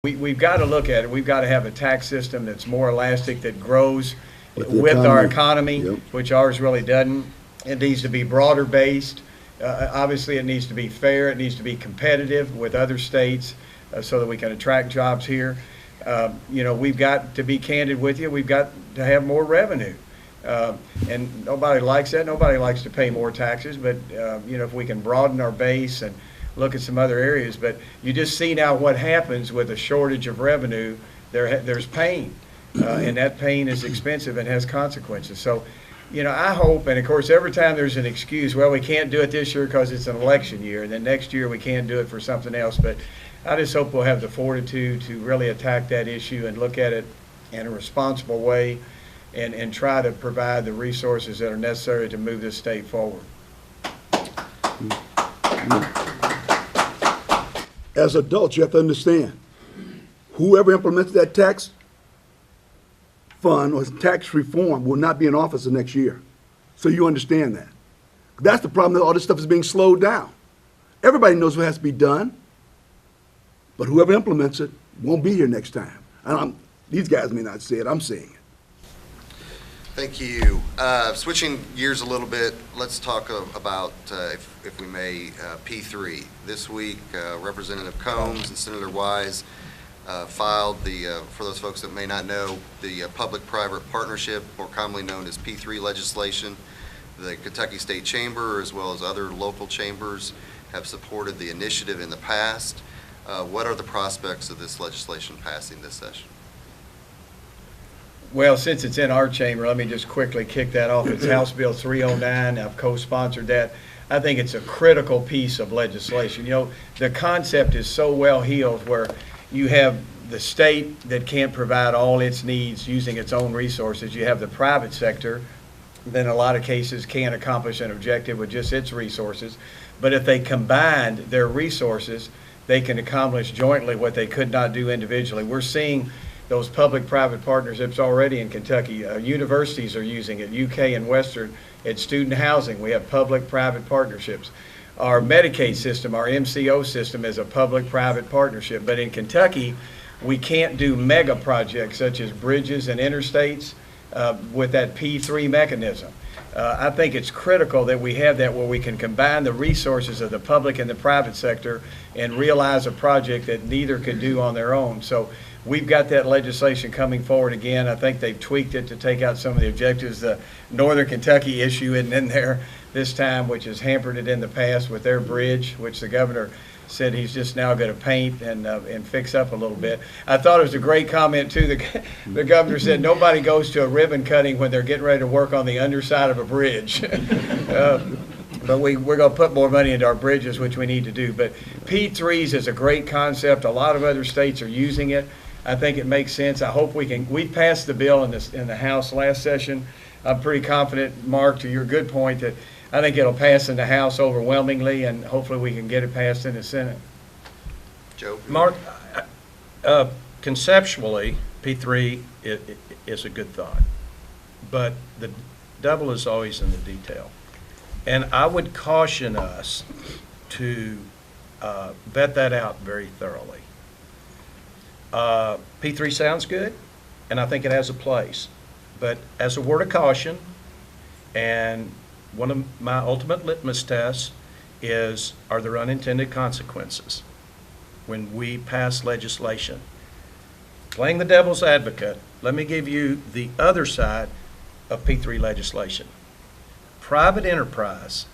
We've got to look at it. We've got to have a tax system that's more elastic, that grows With the with our economy. economy, Yep. which ours really doesn't. It needs to be broader based. Obviously, it needs to be fair. It needs to be competitive with other states so that we can attract jobs here. We've got to be candid with you. We've got to have more revenue. And nobody likes that. Nobody likes to pay more taxes. But, if we can broaden our base and look at some other areas. But you just see now what happens with a shortage of revenue. There's pain. And that pain is expensive and has consequences. So, I hope, and of course, every time there's an excuse, well, we can't do it this year because it's an election year, and then next year we can't do it for something else. But I just hope we'll have the fortitude to really attack that issue and look at it in a responsible way and try to provide the resources that are necessary to move this state forward. As adults, you have to understand, whoever implements that tax fund or tax reform will not be in office the next year. So you understand that. That's the problem, that all this stuff is being slowed down. Everybody knows what has to be done, but whoever implements it won't be here next time. And these guys may not say it, I'm saying it. Thank you. Switching gears a little bit, let's talk about, if we may, P3. This week, Representative Combs and Senator Wise filed for those folks that may not know, the public-private partnership, more commonly known as P3 legislation. The Kentucky State Chamber, as well as other local chambers, have supported the initiative in the past. What are the prospects of this legislation passing this session? Well, since it's in our chamber, let me just quickly kick that off. It's House Bill 309. I've co-sponsored that. I think it's a critical piece of legislation. The concept is so well heeled where you have the state that can't provide all its needs using its own resources. You have the private sector that in a lot of cases can't accomplish an objective with just its resources. But if they combined their resources, they can accomplish jointly what they could not do individually. We're seeing those public-private partnerships already in Kentucky. Universities are using it. UK and Western, at student housing, we have public-private partnerships. Our Medicaid system, our MCO system, is a public-private partnership. But in Kentucky, we can't do mega projects such as bridges and interstates with that P3 mechanism. I think it's critical that we have that where we can combine the resources of the public and the private sector and realize a project that neither could do on their own. So we've got that legislation coming forward again. I think they've tweaked it to take out some of the objectives. The Northern Kentucky issue isn't in there this time, which has hampered it in the past with their bridge, which the governor said he's just now going to paint and fix up a little bit. I thought it was a great comment, too. The governor said nobody goes to a ribbon cutting when they're getting ready to work on the underside of a bridge. But we're going to put more money into our bridges, which we need to do. But P3s is a great concept. A lot of other states are using it. I think it makes sense. I hope we can. We passed the bill in the House last session. I'm pretty confident, Mark, to your good point, that I think it'll pass in the House overwhelmingly, and hopefully we can get it passed in the Senate. Joe? Mark, conceptually, P3 is a good thought, but the devil is always in the detail. And I would caution us to vet that out very thoroughly. P3 sounds good, and I think it has a place. But as a word of caution, and one of my ultimate litmus tests is, are there unintended consequences when we pass legislation? Playing the devil's advocate, let me give you the other side of P3 legislation. Private enterprise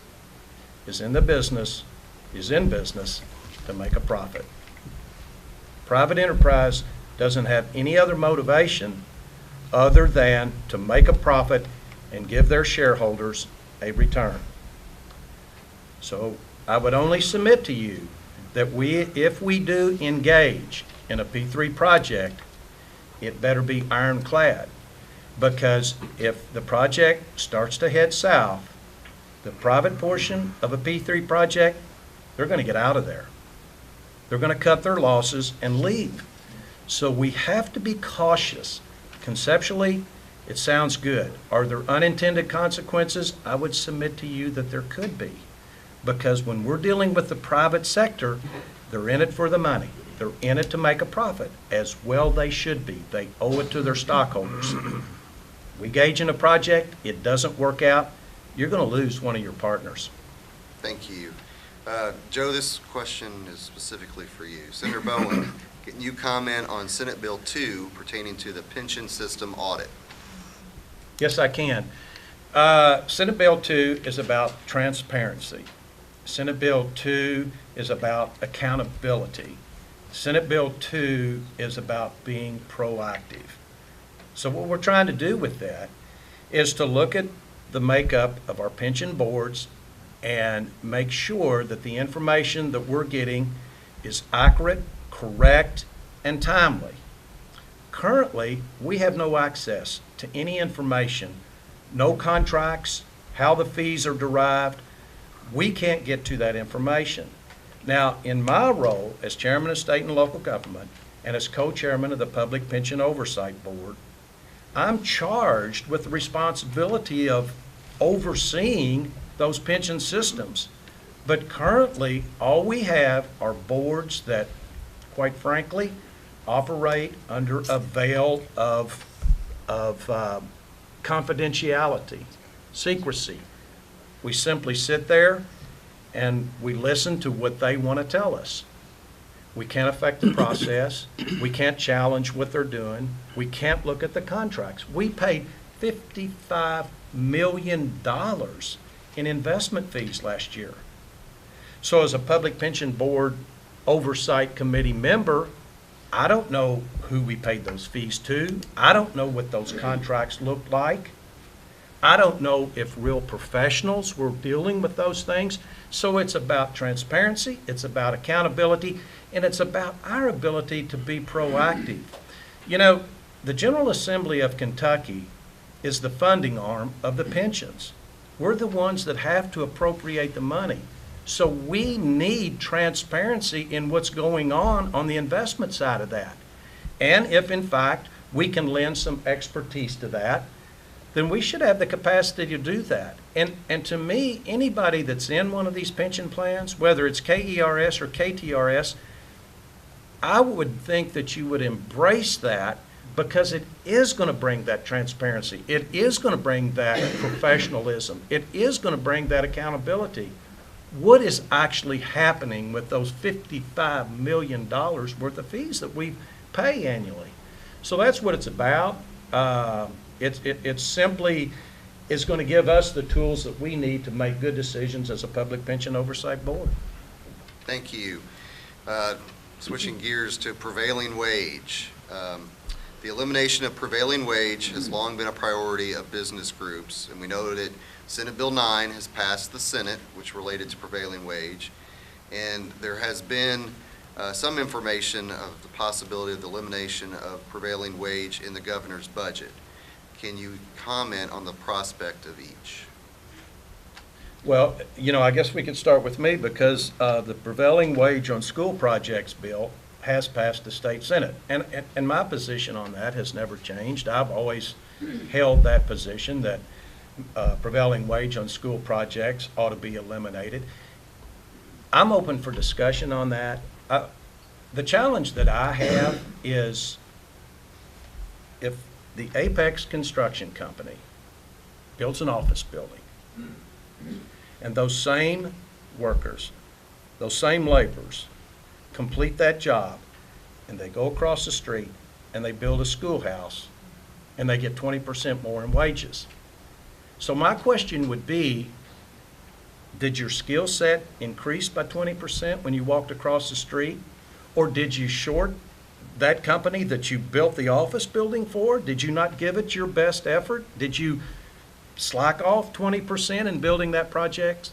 is in business to make a profit. Private enterprise doesn't have any other motivation other than to make a profit and give their shareholders a return. So I would only submit to you that if we do engage in a P3 project, it better be ironclad, because if the project starts to head south, the private portion of a P3 project, they're going to get out of there. They're going to cut their losses and leave. So we have to be cautious. Conceptually, it sounds good. Are there unintended consequences? I would submit to you that there could be. Because when we're dealing with the private sector, They're in it for the money. They're in it to make a profit, as well they should be. They owe it to their stockholders. We gauge in a project, it doesn't work out, you're going to lose one of your partners. Thank you. Joe, this question is specifically for you. Senator Bowen, can you comment on Senate Bill 2 pertaining to the pension system audit? Yes, I can. Senate Bill 2 is about transparency. Senate Bill 2 is about accountability. Senate Bill 2 is about being proactive. So what we're trying to do with that is to look at the makeup of our pension boards and make sure that the information that we're getting is accurate, correct, and timely. Currently, we have no access to any information, no contracts, how the fees are derived. We can't get to that information. Now, in my role as chairman of state and local government and as co-chairman of the Public Pension Oversight Board, I'm charged with the responsibility of overseeing those pension systems. But currently, all we have are boards that, quite frankly, operate under a veil of confidentiality, secrecy. We simply sit there and we listen to what they want to tell us. We can't affect the process. We can't challenge what they're doing. We can't look at the contracts. We paid $55 million in investment fees last year. So as a Public Pension Board Oversight Committee member, I don't know who we paid those fees to. I don't know what those contracts looked like. I don't know if real professionals were dealing with those things. So it's about transparency, it's about accountability, and it's about our ability to be proactive. You know, the General Assembly of Kentucky is the funding arm of the pensions. We're the ones that have to appropriate the money. So we need transparency in what's going on the investment side of that. And if, in fact, we can lend some expertise to that, then we should have the capacity to do that. And to me, anybody that's in one of these pension plans, whether it's KERS or KTRS, I would think that you would embrace that because it is going to bring that transparency. It is going to bring that professionalism. It is going to bring that accountability. What is actually happening with those $55 million worth of fees that we pay annually? So that's what it's about. It simply is going to give us the tools that we need to make good decisions as a Public Pension Oversight Board. Thank you. Switching gears to prevailing wage. The elimination of prevailing wage has long been a priority of business groups, and we know that Senate Bill 9 has passed the Senate, which related to prevailing wage, and there has been some information of the possibility of the elimination of prevailing wage in the governor's budget. Can you comment on the prospect of each? Well, you know, I guess we could start with me because the prevailing wage on school projects bill has passed the state Senate. And my position on that has never changed. I've always held that position that prevailing wage on school projects ought to be eliminated. I'm open for discussion on that. The challenge that I have is if the Apex Construction Company builds an office building, and those same workers, those same laborers, complete that job, and they go across the street, and they build a schoolhouse, and they get 20% more in wages. So my question would be, did your skill set increase by 20% when you walked across the street? Or did you short that company that you built the office building for? Did you not give it your best effort? Did you slack off 20% in building that project?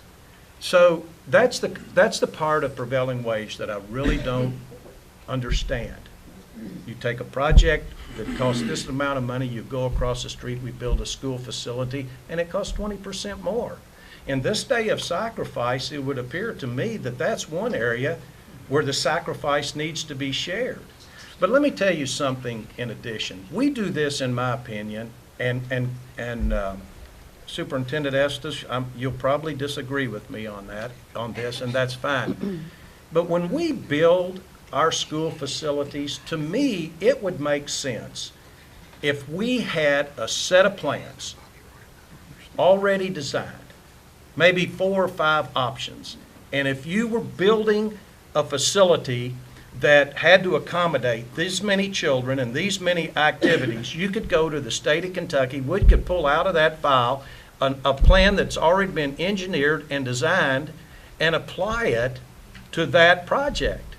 So that's the part of prevailing wage that I really don't understand. You take a project that costs this amount of money, you go across the street, we build a school facility, and it costs 20% more. In this day of sacrifice, it would appear to me that that's one area where the sacrifice needs to be shared. But let me tell you something in addition. We do this, in my opinion, and Superintendent Estes, you'll probably disagree with me on this, and that's fine. But when we build our school facilities, to me, it would make sense if we had a set of plans already designed, maybe 4 or 5 options. And if you were building a facility that had to accommodate these many children and these many activities, you could go to the state of Kentucky, we could pull out of that file a plan that's already been engineered and designed and apply it to that project.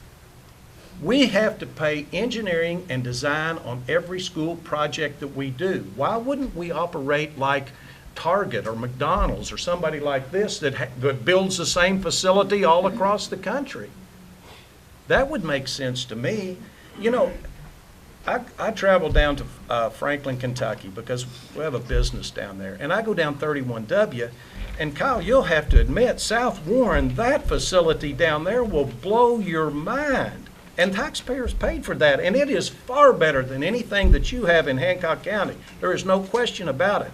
We have to pay engineering and design on every school project that we do. Why wouldn't we operate like Target or McDonald's or somebody like this that builds the same facility all across the country? That would make sense to me. You know, I travel down to Franklin, Kentucky, because we have a business down there, and I go down 31W, and Kyle, you'll have to admit, South Warren, that facility down there will blow your mind. And taxpayers paid for that, and it is far better than anything that you have in Hancock County. There is no question about it.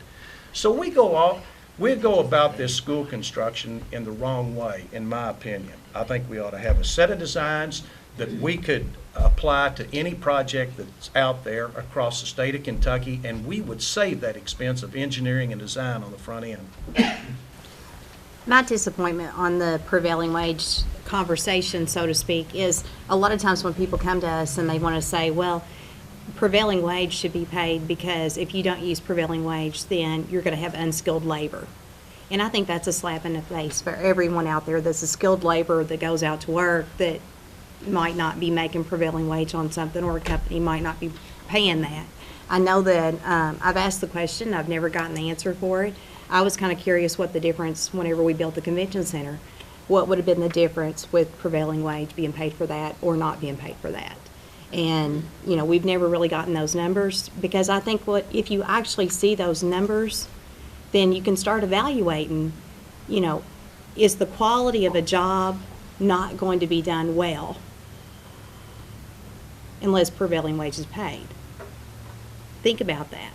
So we go about this school construction in the wrong way, in my opinion. I think we ought to have a set of designs that we could apply to any project that's out there across the state of Kentucky, and we would save that expense of engineering and design on the front end. My disappointment on the prevailing wage conversation, so to speak, is a lot of times when people come to us and they want to say, well, prevailing wage should be paid because if you don't use prevailing wage, then you're going to have unskilled labor. And I think that's a slap in the face for everyone out there that's a skilled labor that goes out to work that might not be making prevailing wage on something, or a company might not be paying that. I know that I've asked the question, I've never gotten the answer for it. I was kind of curious what the difference, whenever we built the convention center, what would have been the difference with prevailing wage being paid for that or not being paid for that. And, you know, we've never really gotten those numbers, because I think if you actually see those numbers, then you can start evaluating, you know, is the quality of a job not going to be done well unless prevailing wage is paid? Think about that.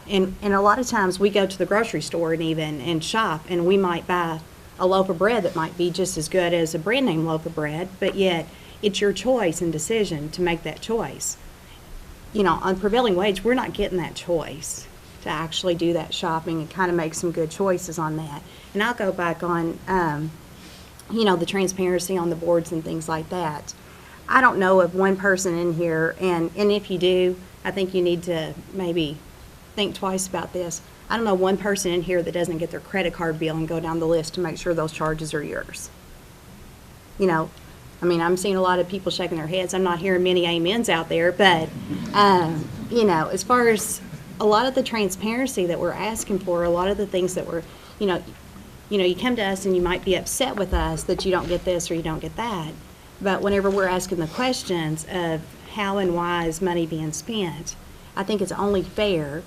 And a lot of times we go to the grocery store and shop, and we might buy a loaf of bread that might be just as good as a brand name loaf of bread, but yet it's your choice and decision to make that choice. You know, on prevailing wage, we're not getting that choice to actually do that shopping and kind of make some good choices on that. And I'll go back on, you know, the transparency on the boards and things like that. I don't know of one person in here, and if you do, I think you need to maybe think twice about this. I don't know one person in here that doesn't get their credit card bill and go down the list to make sure those charges are yours. You know, I mean, I'm seeing a lot of people shaking their heads. I'm not hearing many amens out there, but, you know, as far as a lot of the transparency that we're asking for, a lot of the things that we're, you know, you come to us and you might be upset with us that you don't get this or you don't get that. But whenever we're asking the questions of how and why is money being spent, I think it's only fair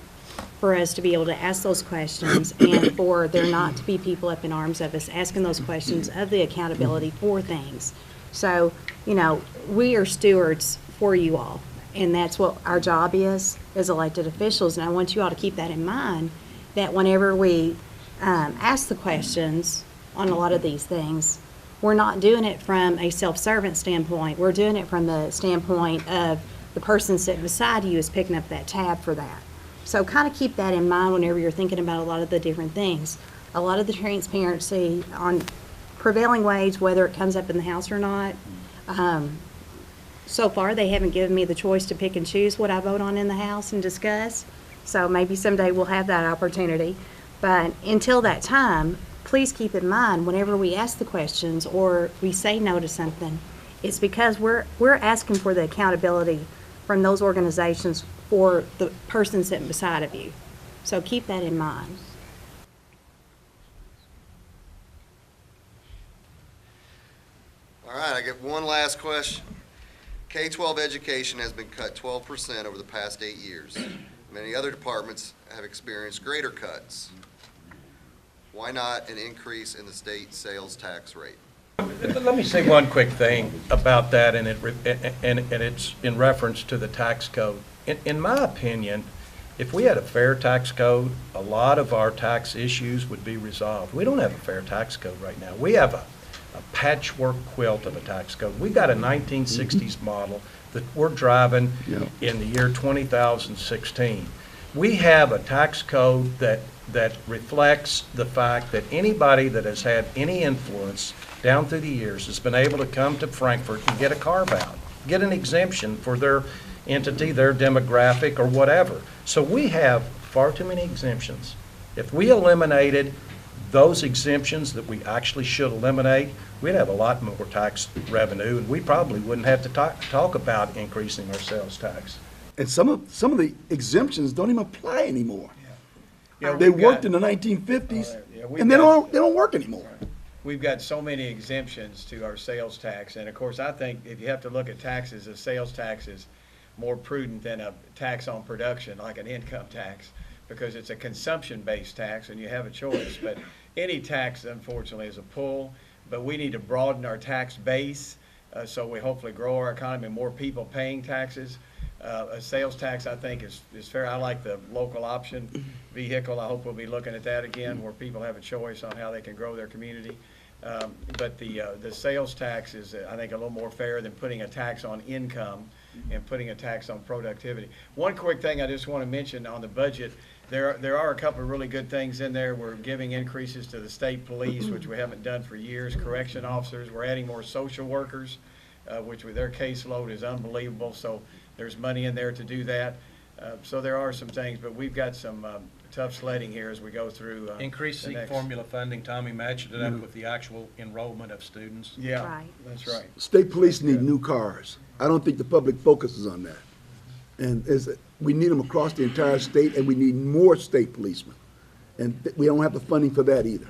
for us to be able to ask those questions and for there not to be people up in arms of us asking those questions of the accountability for things. So, you know, we are stewards for you all, and that's what our job is as elected officials. And I want you all to keep that in mind, that whenever we ask the questions on a lot of these things, we're not doing it from a self-servant standpoint. We're doing it from the standpoint of the person sitting beside you is picking up that tab for that. So kind of keep that in mind whenever you're thinking about a lot of the different things. A lot of the transparency on prevailing wage, whether it comes up in the House or not, so far they haven't given me the choice to pick and choose what I vote on in the House and discuss. So maybe someday we'll have that opportunity. But until that time, please keep in mind whenever we ask the questions or we say no to something, it's because we're asking for the accountability from those organizations for the person sitting beside of you. So keep that in mind. All right, I get one last question. K-12 education has been cut 12% over the past 8 years. Many other departments have experienced greater cuts. Why not an increase in the state sales tax rate? Let me say one quick thing about that, and it's in reference to the tax code. In my opinion, if we had a fair tax code, a lot of our tax issues would be resolved. We don't have a fair tax code right now. We have a patchwork quilt of a tax code. We got a 1960s model that we're driving Yeah. in the year 2016. We have a tax code that reflects the fact that anybody that has had any influence down through the years has been able to come to Frankfurt and get a carve-out, get an exemption for their entity, their demographic, or whatever. So we have far too many exemptions. If we eliminated those exemptions that we actually should eliminate, we'd have a lot more tax revenue, and we probably wouldn't have to talk about increasing our sales tax. And some of the exemptions don't even apply anymore. Yeah, They we've worked got- in the 1950s, Yeah, we've and they got- don't work anymore. We've got so many exemptions to our sales tax, and of course, I think if you have to look at taxes, a sales tax is more prudent than a tax on production, like an income tax, because it's a consumption-based tax, and you have a choice. But any tax, unfortunately, is a pull, but we need to broaden our tax base, so we hopefully grow our economy, more people paying taxes. A sales tax, I think, is fair. I like the local option vehicle. I hope we'll be looking at that again, where people have a choice on how they can grow their community. But the sales tax is, I think, a little more fair than putting a tax on income and putting a tax on productivity. One quick thing I just want to mention on the budget, there are a couple of really good things in there. We're giving increases to the state police, which we haven't done for years, correction officers. We're adding more social workers, which with their caseload is unbelievable. So there's money in there to do that. So there are some things, but we've got some tough sledding here as we go through. the Increasing next- formula funding, Tommy, matching it up with the actual enrollment of students. Yeah, Right. that's right. State police need new cars. I don't think the public focuses on that. And we need them across the entire state, and we need more state policemen. And we don't have the funding for that either.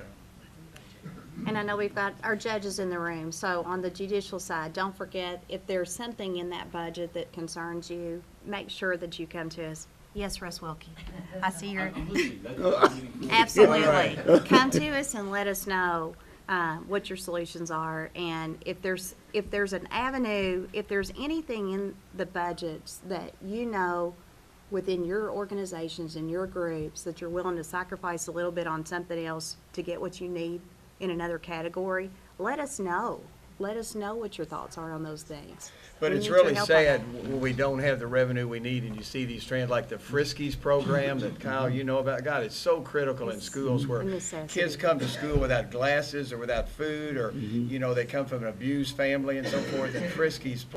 And I know we've got our judges in the room, so on the judicial side, don't forget, if there's something in that budget that concerns you, make sure that you come to us. Yes, Russ Wilkie, I see your. Absolutely. Come to us and let us know what your solutions are, and if there's an avenue, if there's anything in the budgets that you know within your organizations and your groups that you're willing to sacrifice a little bit on something else to get what you need in another category, let us know. Let us know what your thoughts are on those things. But We it's need your really help on sad that. when we don't have the revenue we need, and you see these trends like the Friskies program that Kyle, you know about. God, it's so critical in schools where a necessity. kids come to school without glasses or without food, or, you know, they come from an abused family and so forth, and Friskies